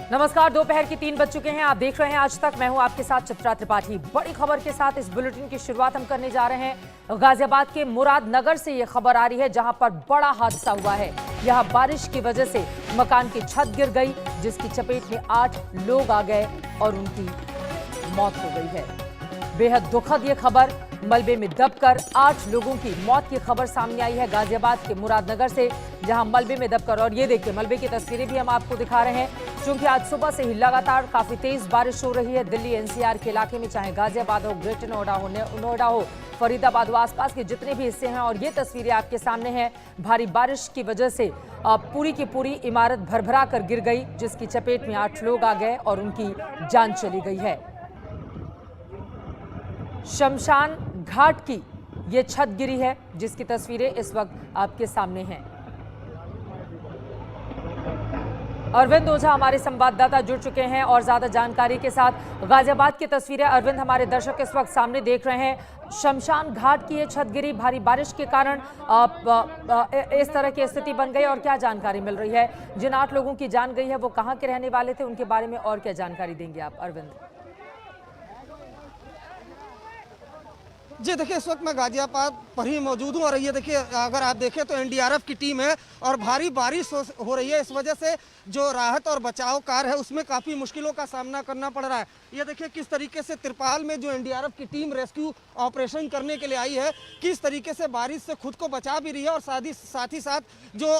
नमस्कार, दोपहर के 3 बज चुके हैं। आप देख रहे हैं आज तक। मैं हूं आपके साथ चित्रा त्रिपाठी। बड़ी खबर के साथ इस बुलेटिन की शुरुआत हम करने जा रहे हैं। गाजियाबाद के मुरादनगर से ये खबर आ रही है, जहां पर बड़ा हादसा हुआ है। यहां बारिश की वजह से मकान की छत गिर गई, जिसकी चपेट में 8 लोग आ गए और उनकी मौत हो गई है। बेहद दुखद ये खबर। मलबे में दबकर 8 लोगों की मौत की खबर सामने आई है गाजियाबाद के मुरादनगर से, जहां मलबे में दबकर, और ये देखिए मलबे की तस्वीरें भी हम आपको दिखा रहे हैं, क्योंकि आज सुबह से ही लगातार काफी तेज बारिश हो रही है। दिल्ली एनसीआर के इलाके में, चाहे गाजियाबाद हो, ग्रेटर नोएडा हो, फरीदाबाद हो, आसपास के जितने भी हिस्से हैं, और ये तस्वीरें आपके सामने हैं। भारी बारिश की वजह से पूरी की पूरी इमारत भरभरा कर गिर गई, जिसकी चपेट में 8 लोग आ गए और उनकी जान चली गई है। शमशान घाट की ये छत गिरी है, जिसकी तस्वीरें इस वक्त आपके सामने हैं। अरविंद ओझा हमारे संवाददाता जुड़ चुके हैं और ज्यादा जानकारी के साथ। गाजियाबाद की तस्वीरें अरविंद हमारे दर्शक इस वक्त सामने देख रहे हैं। शमशान घाट की ये छत गिरी भारी बारिश के कारण इस तरह की स्थिति बन गई, और क्या जानकारी मिल रही है? जिन 8 लोगों की जान गई है वो कहां के रहने वाले थे, उनके बारे में और क्या जानकारी देंगे आप अरविंद? जी देखिए, इस वक्त मैं गाजियाबाद पर ही मौजूद हूँ और ये देखिए, अगर आप देखें तो एनडीआरएफ की टीम है और भारी बारिश हो रही है। इस वजह से जो राहत और बचाव कार्य है उसमें काफ़ी मुश्किलों का सामना करना पड़ रहा है। ये देखिए किस तरीके से तिरपाल में जो एनडीआरएफ की टीम रेस्क्यू ऑपरेशन करने के लिए आई है, किस तरीके से बारिश से खुद को बचा भी रही है, और साथ ही साथ जो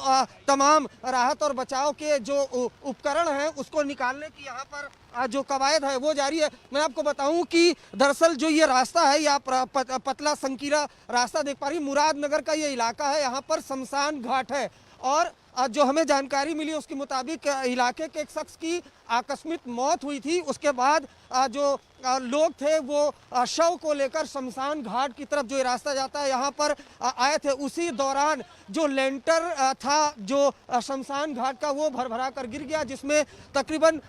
तमाम राहत और बचाव के जो उपकरण हैं उसको निकालने की यहाँ पर जो कवायद है वो जारी है। मैं आपको बताऊं कि दरअसल जो ये रास्ता है, या पतला संकीरा रास्ता देख पा रही, मुरादनगर का ये इलाका है। यहाँ पर शमशान घाट है, और जो हमें जानकारी मिली उसके मुताबिक इलाके के एक शख्स की आकस्मिक मौत हुई थी। उसके बाद जो लोग थे वो शव को लेकर शमशान घाट की तरफ जो रास्ता जाता है यहाँ पर आए थे। उसी दौरान जो लेंटर था जो शमशान घाट का, वो भरभरा कर गिर गया, जिसमें तकरीबन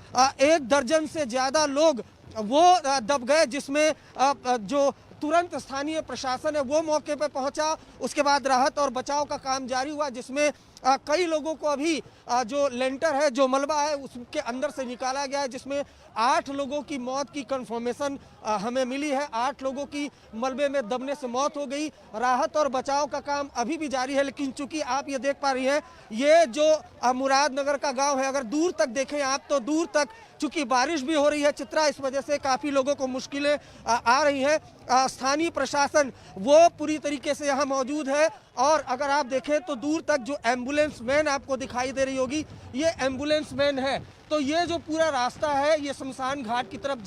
1 दर्जन से ज़्यादा लोग वो दब गए, जिसमें जो तुरंत स्थानीय प्रशासन है वो मौके पर पहुंचा। उसके बाद राहत और बचाव का काम जारी हुआ, जिसमें कई लोगों को अभी जो लेंटर है, जो मलबा है, उसके अंदर से निकाला गया है, जिसमें 8 लोगों की मौत की कंफर्मेशन हमें मिली है। 8 लोगों की मलबे में दबने से मौत हो गई। राहत और बचाव का काम अभी भी जारी है, लेकिन चूंकि आप ये देख पा रही हैं, ये जो मुरादनगर का गांव है, अगर दूर तक देखें आप तो दूर तक, चूंकि बारिश भी हो रही है चित्रा, इस वजह से काफ़ी लोगों को मुश्किलें आ रही हैं। स्थानीय प्रशासन वो पूरी तरीके से यहाँ मौजूद है, और अगर आप देखें तो दूर तक जो एम्बुलेंस वैन आपको दिखाई दे रही होगी, ये एम्बुलेंस वैन है। तो ये जो पूरा रास्ता है ये शमशान घाट की तरफ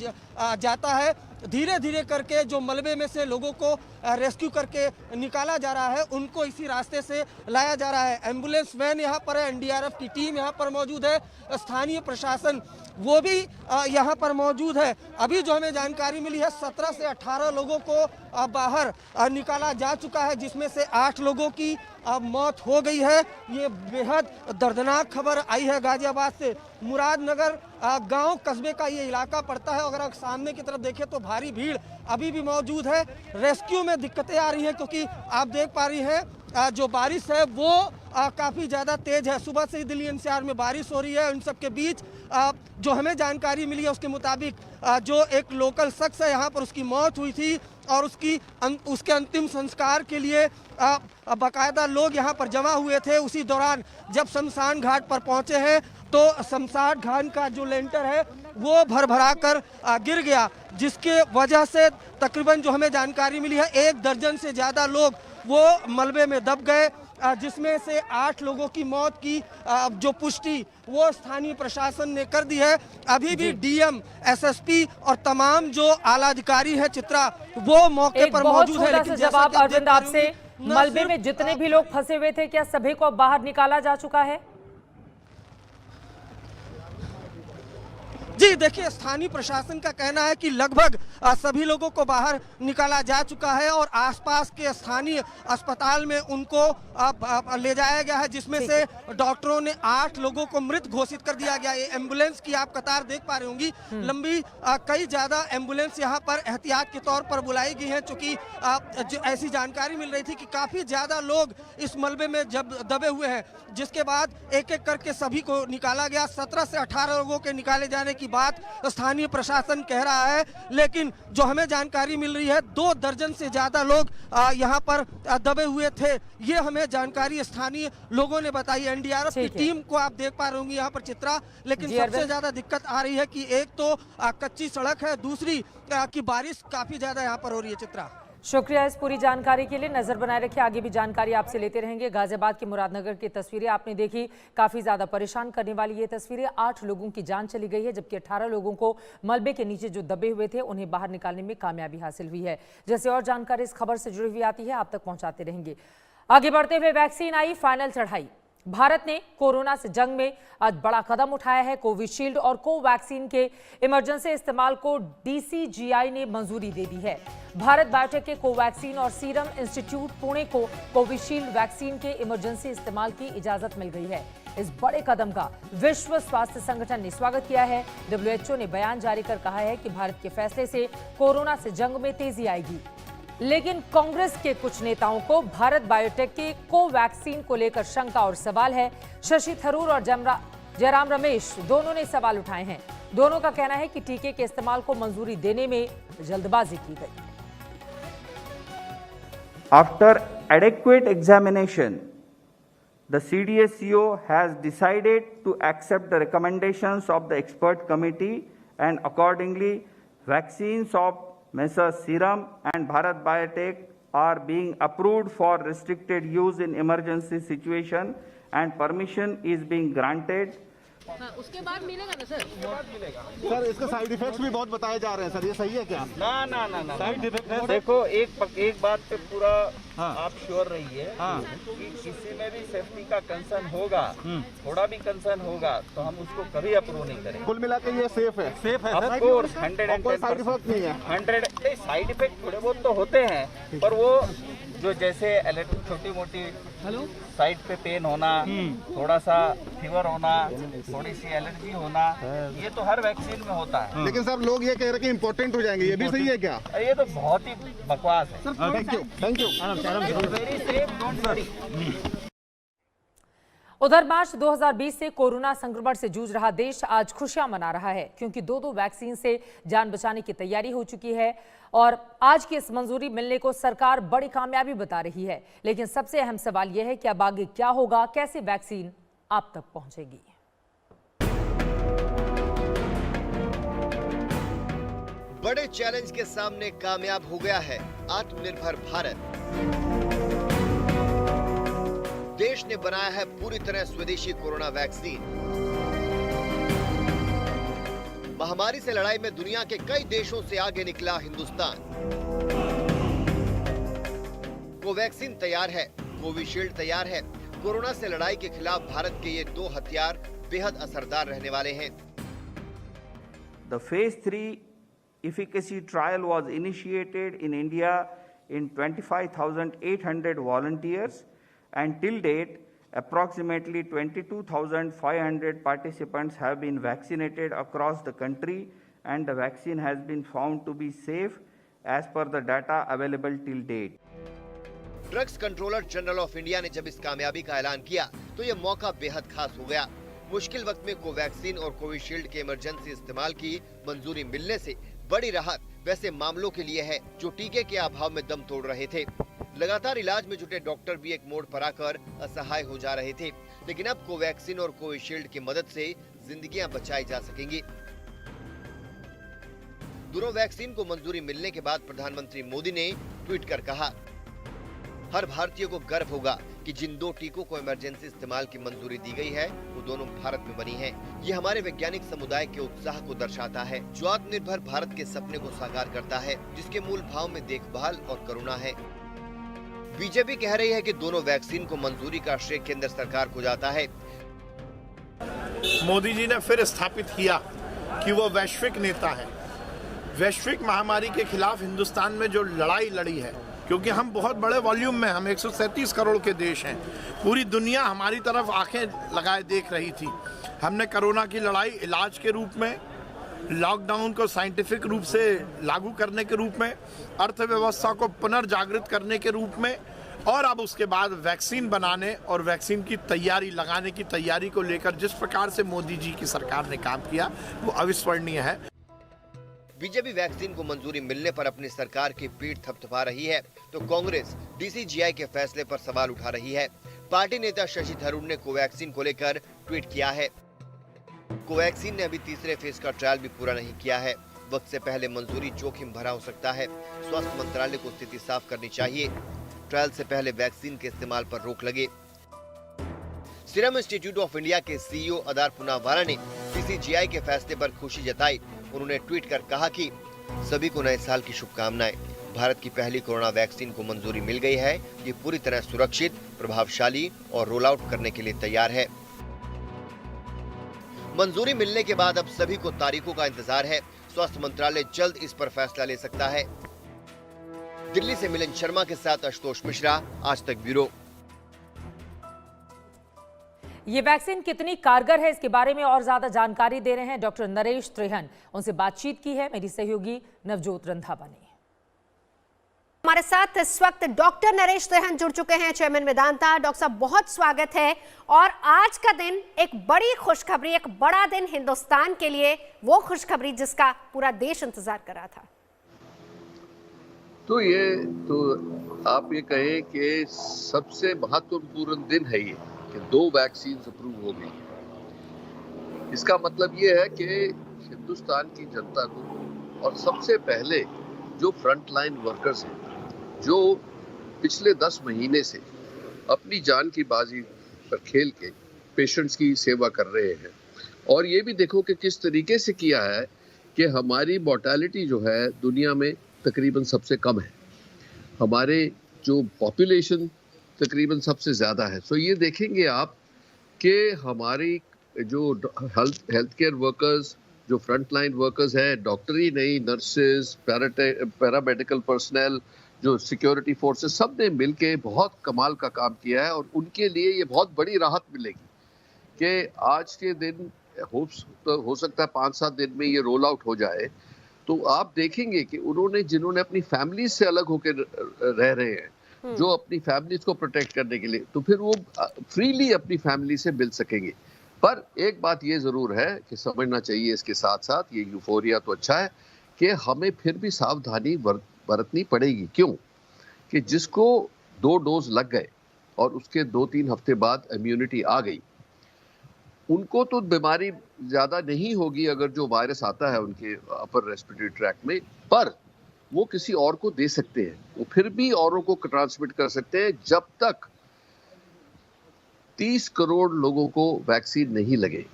जाता है। धीरे धीरे करके जो मलबे में से लोगों को रेस्क्यू करके निकाला जा रहा है, उनको इसी रास्ते से लाया जा रहा है। एम्बुलेंस वैन यहाँ पर है, एनडीआरएफ की टीम यहाँ पर मौजूद है, स्थानीय प्रशासन वो भी यहाँ पर मौजूद है। अभी जो हमें जानकारी मिली है, 17 से 18 लोगों को बाहर निकाला जा चुका है, जिसमें से 8 लोगों की मौत हो गई है। ये बेहद दर्दनाक खबर आई है गाजियाबाद से। मुरादनगर गांव कस्बे का ये इलाका पड़ता है। अगर आप सामने की तरफ देखें तो भारी भीड़ अभी भी मौजूद है। रेस्क्यू में दिक्कतें आ रही हैं, क्योंकि आप देख पा रही हैं जो बारिश है वो काफ़ी ज़्यादा तेज है। सुबह से ही दिल्ली एनसीआर में बारिश हो रही है। उन सब के बीच जो हमें जानकारी मिली है उसके मुताबिक जो एक लोकल शख्स है यहाँ पर, उसकी मौत हुई थी, और उसके अंतिम संस्कार के लिए बाकायदा लोग यहाँ पर जमा हुए थे। उसी दौरान जब शमशान घाट पर पहुँचे हैं तो शमशान घाट का जो लेंटर है वो भरभरा कर गिर गया, जिसके वजह से तकरीबन जो हमें जानकारी मिली है 1 दर्जन से ज़्यादा लोग वो मलबे में दब गए, जिसमें से 8 लोगों की मौत की जो पुष्टि वो स्थानीय प्रशासन ने कर दी है। अभी भी डीएम, एसएसपी और तमाम जो आला अधिकारी हैं चित्रा, वो मौके पर मौजूद है। लेकिन जवाब अरविंद आपसे, मलबे में जितने भी लोग फंसे हुए थे, क्या सभी को बाहर निकाला जा चुका है? जी देखिए, स्थानीय प्रशासन का कहना है कि लगभग सभी लोगों को बाहर निकाला जा चुका है और आसपास के स्थानीय अस्पताल में उनको ले जाया गया है, जिसमें से डॉक्टरों ने 8 लोगों को मृत घोषित कर दिया गया। ये एम्बुलेंस की आप कतार देख पा रही होंगी, लंबी कई ज्यादा एम्बुलेंस यहाँ पर एहतियात के तौर पर बुलाई गई है, क्योंकि ऐसी जानकारी मिल रही थी कि काफी ज्यादा लोग इस मलबे में जब दबे हुए हैं, जिसके बाद एक एक करके सभी को निकाला गया। 17 से 18 लोगों के निकाले जाने की बात स्थानीय प्रशासन कह रहा है, लेकिन जो हमें जानकारी मिल रही है 2 दर्जन से ज्यादा लोग यहाँ पर दबे हुए थे। ये हमें जानकारी स्थानीय लोगों ने बताई। एनडीआरएफ की टीम को आप देख पा रहे होंगे यहाँ पर चित्रा, लेकिन सबसे ज्यादा दिक्कत आ रही है कि एक तो कच्ची सड़क है, दूसरी की बारिश काफी ज्यादा यहाँ पर हो रही है। चित्रा, शुक्रिया इस पूरी जानकारी के लिए। नजर बनाए रखिए, आगे भी जानकारी आपसे लेते रहेंगे। गाजियाबाद के मुरादनगर की तस्वीरें आपने देखी, काफी ज्यादा परेशान करने वाली ये तस्वीरें। 8 लोगों की जान चली गई है, जबकि 18 लोगों को मलबे के नीचे जो दबे हुए थे उन्हें बाहर निकालने में कामयाबी हासिल हुई है। जैसे और जानकारी इस खबर से जुड़ी हुई आती है, आप तक पहुंचाते रहेंगे। आगे बढ़ते हुए, वैक्सीन आई फाइनल चढ़ाई। भारत ने कोरोना से जंग में आज बड़ा कदम उठाया है। कोविशील्ड और कोवैक्सीन के इमरजेंसी इस्तेमाल को डीसीजीआई ने मंजूरी दे दी है। भारत बायोटेक के कोवैक्सीन और सीरम इंस्टीट्यूट पुणे को कोविशील्ड वैक्सीन के इमरजेंसी इस्तेमाल की इजाजत मिल गई है। इस बड़े कदम का विश्व स्वास्थ्य संगठन ने स्वागत किया है। WHO ने बयान जारी कर कहा है कि भारत के फैसले से कोरोना से जंग में तेजी आएगी। लेकिन कांग्रेस के कुछ नेताओं को भारत बायोटेक के कोवैक्सीन को लेकर शंका और सवाल है। शशि थरूर और जयराम रमेश दोनों ने सवाल उठाए हैं। दोनों का कहना है कि टीके के इस्तेमाल को मंजूरी देने में जल्दबाजी की गई। After adequate examination, the CDSCO has decided to accept the recommendations of the expert committee, and accordingly, vaccines of Messrs. Serum and Bharat Biotech are being approved for restricted use in emergency situation, and permission is being granted. उसके बाद मिलेगा ना sir? Sir इसके side effects भी बहुत बताए जा रहे हैं सर, ये सही है क्या? ना साइड इफेक्ट देखो, एक बात पे पूरा आप श्योर रहिए कि किसी में भी सेफ्टी का कंसर्न होगा, थोड़ा भी कंसर्न होगा तो हम उसको कभी अप्रूव नहीं करेंगे। कुल मिला के ये सेफ है ऑफ कोर्स 110%। साइड इफेक्ट नहीं है। 100 साइड इफेक्ट थोड़े बहुत तो होते हैं, पर वो जो जैसे छोटी मोटी साइड पे पेन होना, थोड़ा सा फीवर होना, थोड़ी सी एलर्जी होना, ये तो हर वैक्सीन में होता है। लेकिन सर लोग ये कह रहे हैं कि इम्पोर्टेंट हो जाएंगे, ये भी सही है क्या? ये तो बहुत ही बकवास है। Thank you. Very safe, don't worry. उधर मार्च 2020 से कोरोना संक्रमण से जूझ रहा देश आज खुशियां मना रहा है, क्योंकि 2 वैक्सीन से जान बचाने की तैयारी हो चुकी है और आज की इस मंजूरी मिलने को सरकार बड़ी कामयाबी बता रही है। लेकिन सबसे अहम सवाल यह है कि अब आगे क्या होगा, कैसे वैक्सीन आप तक पहुंचेगी। बड़े चैलेंज के सामने कामयाब हो गया है आत्मनिर्भर भारत। देश ने बनाया है पूरी तरह स्वदेशी कोरोना वैक्सीन। महामारी से लड़ाई में दुनिया के कई देशों से आगे निकला हिंदुस्तान। कोवैक्सीन तैयार है, कोविशील्ड तैयार है। कोरोना से लड़ाई के खिलाफ भारत के ये 2 हथियार बेहद असरदार रहने वाले हैं। The phase 3 efficacy trial was initiated in India in 25,800 volunteers, and till date approximately 22,500 participants have been vaccinated across the country, and the vaccine has been found to be safe as per the data available till date. Drugs controller general of India ने जब इस कामयाबी का ऐलान किया तो ये मौका बेहद खास हो गया। मुश्किल वक्त में कोवैक्सीन और कोविशील्ड के इमरजेंसी इस्तेमाल की मंजूरी मिलने से बड़ी राहत वैसे मामलों के लिए है जो टीके के अभाव में दम तोड़ रहे थे। लगातार इलाज में जुटे डॉक्टर भी एक मोड़ पर आकर असहाय हो जा रहे थे, लेकिन अब कोवैक्सीन और कोविशील्ड की मदद से जिंदगियां बचाई जा सकेंगी। दोनों वैक्सीन को मंजूरी मिलने के बाद प्रधानमंत्री मोदी ने ट्वीट कर कहा, हर भारतीय को गर्व होगा कि जिन 2 टीकों को इमरजेंसी इस्तेमाल की मंजूरी दी गई है वो दोनों भारत में बनी हैं। ये हमारे वैज्ञानिक समुदाय के उत्साह को दर्शाता है, जो आत्मनिर्भर भारत के सपने को साकार करता है, जिसके मूल भाव में देखभाल और करुणा है। बीजेपी कह रही है कि दोनों वैक्सीन को मंजूरी का श्रेय केंद्र सरकार को जाता है। मोदी जी ने फिर स्थापित किया कि वो वैश्विक नेता है। वैश्विक महामारी के खिलाफ हिंदुस्तान में जो लड़ाई लड़ी है, क्योंकि हम बहुत बड़े वॉल्यूम में, हम 137 करोड़ के देश हैं, पूरी दुनिया हमारी तरफ आंखें लगाए देख रही थी। हमने कोरोना की लड़ाई इलाज के रूप में, लॉकडाउन को साइंटिफिक रूप से लागू करने के रूप में, अर्थव्यवस्था को पुनर्जागृत करने के रूप में, और अब उसके बाद वैक्सीन बनाने और वैक्सीन की तैयारी लगाने की तैयारी को लेकर जिस प्रकार से मोदी जी की सरकार ने काम किया वो अविस्मरणीय है। बीजेपी वैक्सीन को मंजूरी मिलने पर अपनी सरकार की पीठ थपथपा रही है, तो कांग्रेस डीसीजीआई के फैसले पर सवाल उठा रही है। पार्टी नेता शशि थरूर ने कोवैक्सीन को लेकर ट्वीट किया है। कोवैक्सीन ने अभी तीसरे फेज का ट्रायल भी पूरा नहीं किया है। वक्त से पहले मंजूरी जोखिम भरा हो सकता है। स्वास्थ्य मंत्रालय को स्थिति साफ करनी चाहिए। ट्रायल से पहले वैक्सीन के इस्तेमाल पर रोक लगे। सीरम इंस्टीट्यूट ऑफ इंडिया के सीईओ अदार पूनावाला ने डीसीजीआई के फैसले पर खुशी जताई। उन्होंने ट्वीट कर कहा कि सभी को नए साल की शुभकामनाएं। भारत की पहली कोरोना वैक्सीन को मंजूरी मिल गई है। ये पूरी तरह सुरक्षित, प्रभावशाली और रोल आउट करने के लिए तैयार है। मंजूरी मिलने के बाद अब सभी को तारीखों का इंतजार है। स्वास्थ्य मंत्रालय जल्द इस पर फैसला ले सकता है। दिल्ली से मिलन शर्मा के साथ आशुतोष मिश्रा, आज तक ब्यूरो। ये वैक्सीन कितनी कारगर है, इसके बारे में और ज्यादा जानकारी दे रहे हैं डॉक्टर नरेश त्रेहन। उनसे बातचीत की है मेरी सहयोगी नवजोत रंधावा ने। हमारे साथ इस वक्त डॉक्टर नरेश त्रेहन जुड़ चुके हैं, चेयरमैन वेदांता। डॉक्टर साहब बहुत स्वागत है। और आज का दिन एक बड़ी खुशखबरी, एक बड़ा दिन हिंदुस्तान के लिए, वो खुशखबरी जिसका पूरा देश इंतजार कर रहा था। तो ये तो आप ये कहें कि सबसे महत्वपूर्ण दिन है ये कि 2 वैक्सीन अप्रूव हो गई। इसका मतलब ये है कि हिंदुस्तान की जनता को, और सबसे पहले जो फ्रंट लाइन वर्कर्स हैं, जो पिछले 10 महीने से अपनी जान की बाजी पर खेल के पेशेंट्स की सेवा कर रहे हैं, और ये भी देखो कि किस तरीके से किया है कि हमारी मोर्टेलिटी जो है दुनिया में तकरीबन सबसे कम है, हमारे जो पॉपुलेशन तकरीबन सबसे ज़्यादा है। सो ये देखेंगे आप कि हमारी जो हेल्थ केयर वर्कर्स, जो फ्रंट लाइन वर्कर्स हैं, डॉक्टर ही नहीं, नर्सेज, पैरामेडिकल पर्सनल, जो सिक्योरिटी फोर्सेस, सब ने मिलके बहुत कमाल का काम किया है। और उनके लिए ये बहुत बड़ी राहत मिलेगी कि आज के दिन हो सकता है 5-7 दिन में ये रोल आउट हो जाए। तो आप देखेंगे कि जिन्होंने अपनी फैमिली से अलग होकर रह रहे हैं, जो अपनी फैमिलीज को प्रोटेक्ट करने के लिए, तो फिर वो फ्रीली अपनी फैमिली से मिल सकेंगे। पर एक बात ये जरूर है कि समझना चाहिए इसके साथ साथ, ये यूफोरिया तो अच्छा है कि हमें फिर भी सावधानी बरतनी पड़ेगी। क्यों? कि जिसको 2 डोज लग गए और उसके 2-3 हफ्ते बाद इम्यूनिटी आ गई, उनको तो बीमारी ज्यादा नहीं होगी अगर जो वायरस आता है उनके अपर रेस्पिरेटरी ट्रैक्ट में, पर वो किसी और को दे सकते हैं, वो फिर भी औरों को ट्रांसमिट कर सकते हैं जब तक 30 करोड़ लोगों को वैक्सीन नहीं लगे।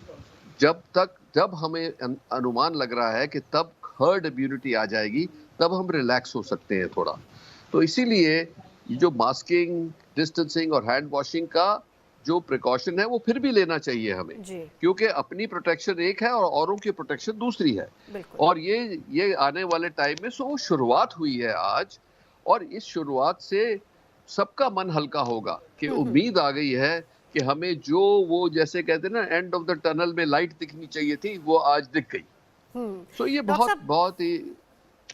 जब हमें अनुमान लग रहा है कि तब हर्ड इम्यूनिटी आ जाएगी, तब हम रिलैक्स हो सकते हैं थोड़ा। तो इसीलिए जो मास्किंग, डिस्टेंसिंग और हैंड वॉशिंग का जो प्रिकॉशन है वो फिर भी लेना चाहिए हमें, क्योंकि अपनी प्रोटेक्शन एक है और औरों की प्रोटेक्शन दूसरी है। और ये आने वाले टाइम में सो शुरुआत हुई है आज, और इस शुरुआत से सबका मन हल्का होगा कि उम्मीद आ गई है कि हमें जो वो जैसे कहते हैं ना, एंड ऑफ द टनल में लाइट दिखनी चाहिए थी, वो आज दिख गई। सो ये बहुत ही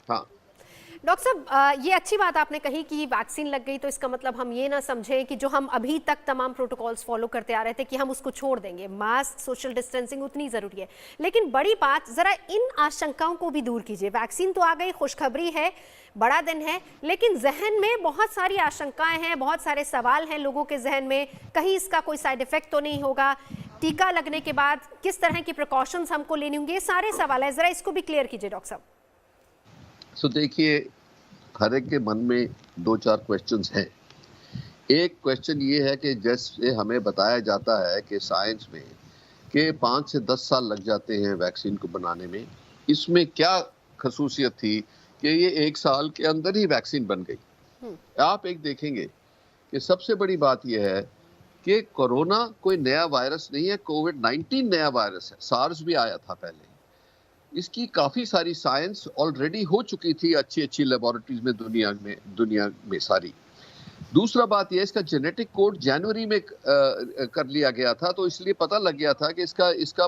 हाँ। डॉक्टर साहब, ये अच्छी बात आपने कही कि वैक्सीन लग गई तो इसका मतलब हम ये ना समझें कि जो हम अभी तक तमाम प्रोटोकॉल्स फॉलो करते आ रहे थे कि हम उसको छोड़ देंगे। मास्क, सोशल डिस्टेंसिंग उतनी ज़रूरी है, लेकिन बड़ी बात, ज़रा इन आशंकाओं को भी दूर कीजिए। वैक्सीन तो आ गई, खुशखबरी है, बड़ा दिन है, लेकिन जहन में बहुत सारी आशंकाएं हैं, बहुत सारे सवाल हैं लोगों के जहन में। कहीं इसका कोई साइड इफेक्ट तो नहीं होगा, टीका लगने के बाद किस तरह की प्रिकॉशंस हमको लेनी होंगी, ये सारे सवाल है। ज़रा इसको भी क्लियर कीजिए डॉक्टर साहब। सो देखिए, हर एक के मन में 2-4 क्वेश्चंस हैं। एक क्वेश्चन ये है कि जैसे हमें बताया जाता है कि साइंस में कि 5 से 10 साल लग जाते हैं वैक्सीन को बनाने में, इसमें क्या खसूसियत थी कि ये 1 साल के अंदर ही वैक्सीन बन गई। आप एक देखेंगे कि सबसे बड़ी बात यह है कि कोरोना कोई नया वायरस नहीं है, कोविड-19 नया वायरस है। सार्स भी आया था पहले, इसकी काफ़ी सारी साइंस ऑलरेडी हो चुकी थी अच्छी अच्छी लेबोरेटरीज में दुनिया में सारी। दूसरा बात यह, इसका जेनेटिक कोड जनवरी में कर लिया गया था, तो इसलिए पता लग गया था कि इसका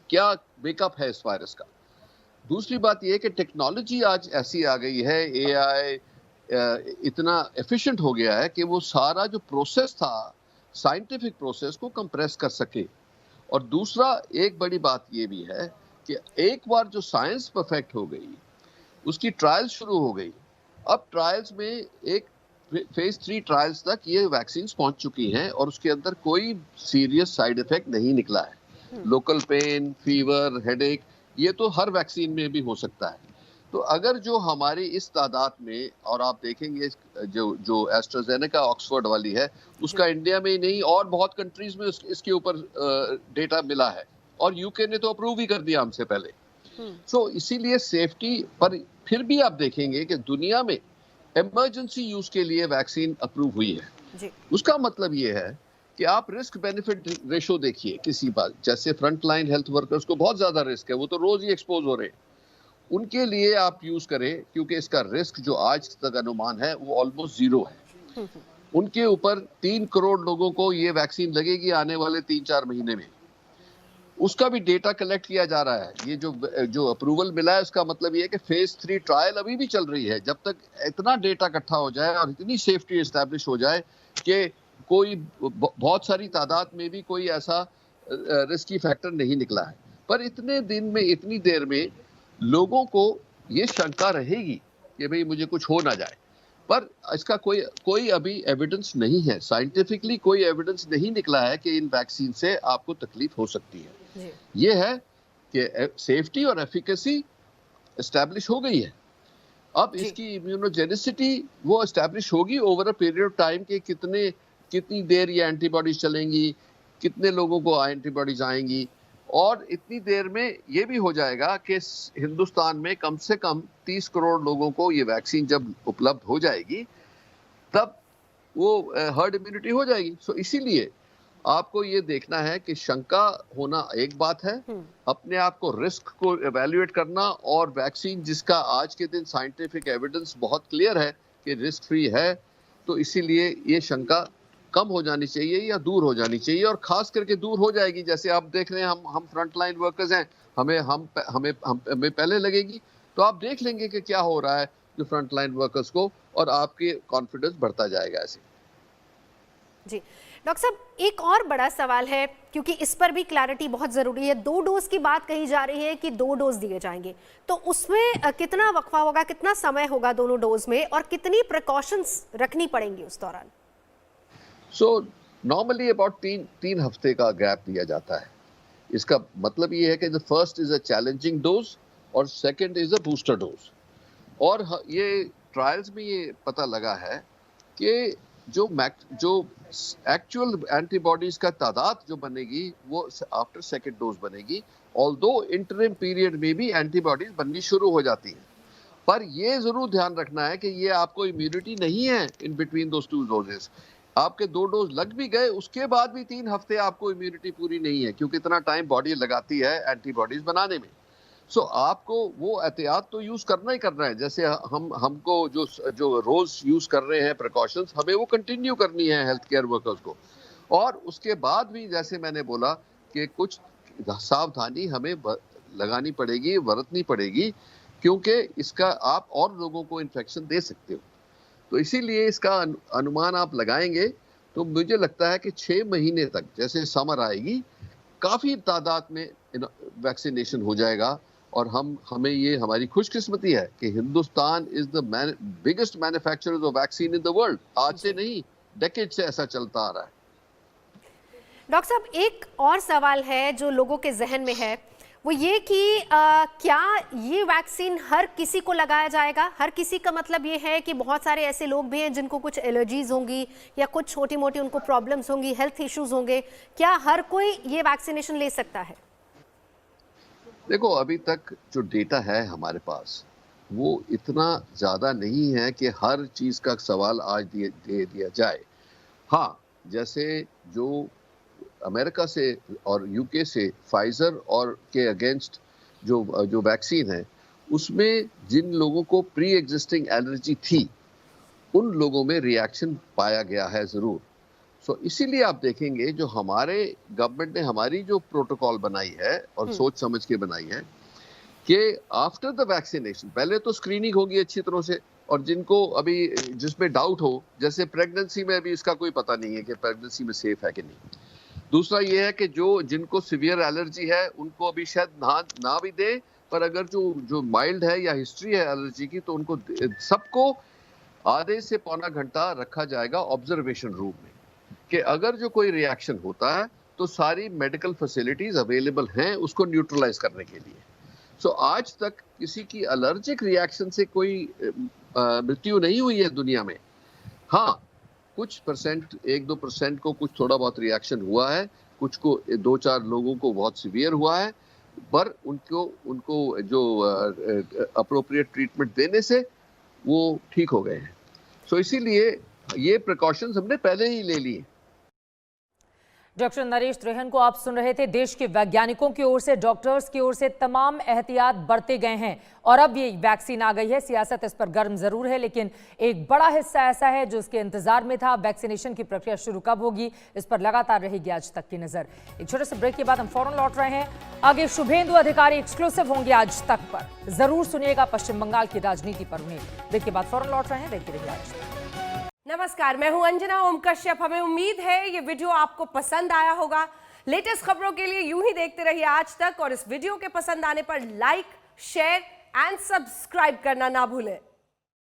क्या मेकअप है इस वायरस का। दूसरी बात यह कि टेक्नोलॉजी आज ऐसी आ गई है, एआई इतना एफिशिएंट हो गया है कि वो सारा जो प्रोसेस था साइंटिफिक प्रोसेस को कंप्रेस कर सके। और दूसरा एक बड़ी बात ये भी है कि एक बार जो साइंस परफेक्ट हो गई, उसकी ट्रायल्स शुरू हो गई। अब ट्रायल्स में एक फेज 3 ट्रायल्स तक ये वैक्सीन पहुंच चुकी हैं और उसके अंदर कोई सीरियस साइड इफेक्ट नहीं निकला है। लोकल पेन, फीवर, हेडेक, ये तो हर वैक्सीन में भी हो सकता है। तो अगर जो हमारी इस तादाद में, और आप देखेंगे जो एस्ट्राजेनेका ऑक्सफोर्ड वाली है, उसका इंडिया में ही नहीं और बहुत कंट्रीज में इसके ऊपर डेटा मिला है, और यूके ने तो अप्रूव ही कर दिया हमसे पहले। सो इसीलिए सेफ्टी पर फिर भी आप देखेंगे कि दुनिया में इमरजेंसी यूज के लिए वैक्सीन अप्रूव हुई है। उसका मतलब ये है कि आप रिस्क बेनिफिट रेशो देखिए किसी बात, जैसे फ्रंट लाइन हेल्थ वर्कर्स को बहुत ज्यादा रिस्क है, वो तो रोज ही एक्सपोज हो रहे हैं, उनके लिए आप यूज करें, क्योंकि इसका रिस्क जो आज तक अनुमान है वो ऑलमोस्ट 0 है। उनके ऊपर 3 करोड़ लोगों को ये वैक्सीन लगेगी आने वाले 3-4 महीने में। उसका भी डेटा कलेक्ट किया जा रहा है। ये जो अप्रूवल मिला है, उसका मतलब ये है कि फेज 3 ट्रायल अभी भी चल रही है। जब तक इतना डेटा इकट्ठा हो जाए और इतनी सेफ्टी एस्टैब्लिश हो जाए कि कोई बहुत सारी तादाद में भी कोई ऐसा रिस्की फैक्टर नहीं निकला है, पर इतने दिन में, इतनी देर में लोगों को ये शंका रहेगी कि भाई मुझे कुछ हो ना जाए, पर इसका कोई अभी एविडेंस नहीं है, साइंटिफिकली कोई एविडेंस नहीं निकला है कि इन वैक्सीन से आपको तकलीफ हो सकती है। ये है कि सेफ्टी और एफिकेसी एस्टैब्लिश हो गई है। अब इसकी इम्यूनोजेनिसिटी वो एस्टैब्लिश होगी over a period of time के कितनी देर ये एंटीबॉडीज चलेंगी, कितने लोगों को एंटीबॉडीज आएंगी, और इतनी देर में ये भी हो जाएगा कि हिंदुस्तान में कम से कम 30 करोड़ लोगों को ये वैक्सीन जब उपलब्ध हो जाएगी, तब वो हर्ड इम्यूनिटी हो जाएगी। सो इसीलिए आपको ये देखना है कि शंका होना एक बात है, अपने आप को रिस्क को एवेल्युएट करना, और वैक्सीन जिसका आज के दिन साइंटिफिक एविडेंस बहुत क्लियर है कि रिस्क फ्री है, तो इसीलिए ये शंका कम हो जानी चाहिए या दूर हो जानी चाहिए, और खास करके दूर हो जाएगी। जैसे आप देख रहे हैं, हम फ्रंट लाइन वर्कर्स हैं, हमें पहले लगेगी, तो आप देख लेंगे कि क्या हो रहा है जो फ्रंट लाइन वर्कर्स को, और आपके कॉन्फिडेंस बढ़ता जाएगा ऐसे। जी डॉक्टर साहब, एक और बड़ा सवाल है, क्योंकि इस पर भी क्लैरिटी बहुत ज़रूरी है। 2 डोज की बात कही जा रही है कि 2 डोज दिए जाएंगे, तो उसमें कितना वक्फा होगा, कितना समय होगा दोनों डोज में, और कितनी प्रिकॉशंस रखनी पड़ेंगी उस दौरान? सो नॉर्मली अबाउट 3 हफ्ते का गैप दिया जाता है। इसका मतलब ये है कि the first is a challenging dose और second is a booster dose. और ये ट्रायल्स में ये पता लगा है कि जो एक्चुअल एंटीबॉडीज का तादाद जो बनेगी वो आफ्टर सेकंड डोज बनेगी, ऑल्दो इंटरिम पीरियड में भी एंटीबॉडीज बननी शुरू हो जाती हैं। पर ये जरूर ध्यान रखना है कि ये आपको इम्यूनिटी नहीं है इन बिटवीन दोस 2 डोजेस। आपके 2 डोज लग भी गए, उसके बाद भी 3 हफ्ते आपको इम्यूनिटी पूरी नहीं है, क्योंकि इतना टाइम बॉडी लगाती है एंटीबॉडीज बनाने में। सो आपको वो एहतियात तो यूज करना ही करना है। जैसे हमको जो रोज यूज कर रहे हैं प्रिकॉशंस, हमें वो कंटिन्यू करनी है हेल्थ केयर वर्कर्स को। और उसके बाद भी जैसे मैंने बोला कि कुछ सावधानी हमें लगानी पड़ेगी, बरतनी पड़ेगी, क्योंकि इसका आप और लोगों को इन्फेक्शन दे सकते हो। तो इसीलिए इसका अनुमान आप लगाएंगे तो मुझे लगता है कि 6 महीने तक, जैसे समर आएगी, काफ़ी तादाद में वैक्सीनेशन हो जाएगा। और हमें ये हमारी खुशकिस्मती है कि Hindustan is the biggest manufacturer of vaccine in the world. आज से नहीं, डेकेड से ऐसा चलता आ रहा है। डॉक्टर साहब, एक और सवाल है जो लोगों के जहन में है, वो ये कि क्या ये वैक्सीन हर किसी को लगाया जाएगा? हर किसी का मतलब ये है कि बहुत सारे ऐसे लोग भी हैं जिनको कुछ एलर्जीज होंगी या कुछ छोटी मोटी उनको प्रॉब्लम्स होंगी, हेल्थ इश्यूज होंगे। क्या हर कोई ये वैक्सीनेशन ले सकता है? देखो, अभी तक जो डेटा है हमारे पास वो इतना ज़्यादा नहीं है कि हर चीज़ का सवाल आज दे दिया जाए। हाँ, जैसे जो अमेरिका से और यूके से फाइजर और के अगेंस्ट जो वैक्सीन है उसमें जिन लोगों को प्री एग्जिस्टिंग एलर्जी थी उन लोगों में रिएक्शन पाया गया है जरूर। सो इसीलिए आप देखेंगे जो हमारे गवर्नमेंट ने हमारी जो प्रोटोकॉल बनाई है और सोच समझ के बनाई है कि आफ्टर द वैक्सीनेशन पहले तो स्क्रीनिंग होगी अच्छी तरह से, और जिनको अभी जिसमें डाउट हो, जैसे प्रेगनेंसी में अभी इसका कोई पता नहीं है कि प्रेगनेंसी में सेफ है कि नहीं। दूसरा ये है कि जिनको सीवियर एलर्जी है उनको अभी शायद ना भी दे, पर अगर जो माइल्ड है या हिस्ट्री है एलर्जी की तो उनको सबको आधे से पौना घंटा रखा जाएगा ऑब्जर्वेशन रूम में, कि अगर जो कोई रिएक्शन होता है तो सारी मेडिकल फैसिलिटीज अवेलेबल हैं उसको न्यूट्रलाइज करने के लिए। सो आज तक किसी की एलर्जिक रिएक्शन से कोई मृत्यु नहीं हुई है दुनिया में। हाँ, कुछ परसेंट 1-2% को कुछ थोड़ा बहुत रिएक्शन हुआ है, कुछ को 2-4 लोगों को बहुत सीवियर हुआ है, पर उनको जो अप्रोप्रिएट ट्रीटमेंट देने से वो ठीक हो गए हैं। सो इसीलिए ये प्रिकॉशंस हमने पहले ही ले लिए। डॉक्टर नरेश त्रेहन को आप सुन रहे थे। देश के वैज्ञानिकों की ओर से, डॉक्टर्स की ओर से तमाम एहतियात बरते गए हैं और अब ये वैक्सीन आ गई है। सियासत इस पर गर्म जरूर है, लेकिन एक बड़ा हिस्सा ऐसा है जो उसके इंतजार में था। वैक्सीनेशन की प्रक्रिया शुरू कब होगी, इस पर लगातार रहेगी आज तक की नजर। एक छोटे से ब्रेक के बाद हम फौरन लौट रहे हैं। आगे शुभेंदु अधिकारी एक्सक्लूसिव होंगे आज तक पर, जरूर सुनिएगा पश्चिम बंगाल की राजनीति पर उन्हें। ब्रेक के बाद फौरन लौट रहे हैं, देखते रहिए आज तक। नमस्कार, मैं हूं अंजना ओम कश्यप। हमें उम्मीद है ये वीडियो आपको पसंद आया होगा। लेटेस्ट खबरों के लिए यूं ही देखते रहिए आज तक, और इस वीडियो के पसंद आने पर लाइक, शेयर एंड सब्सक्राइब करना ना भूलें।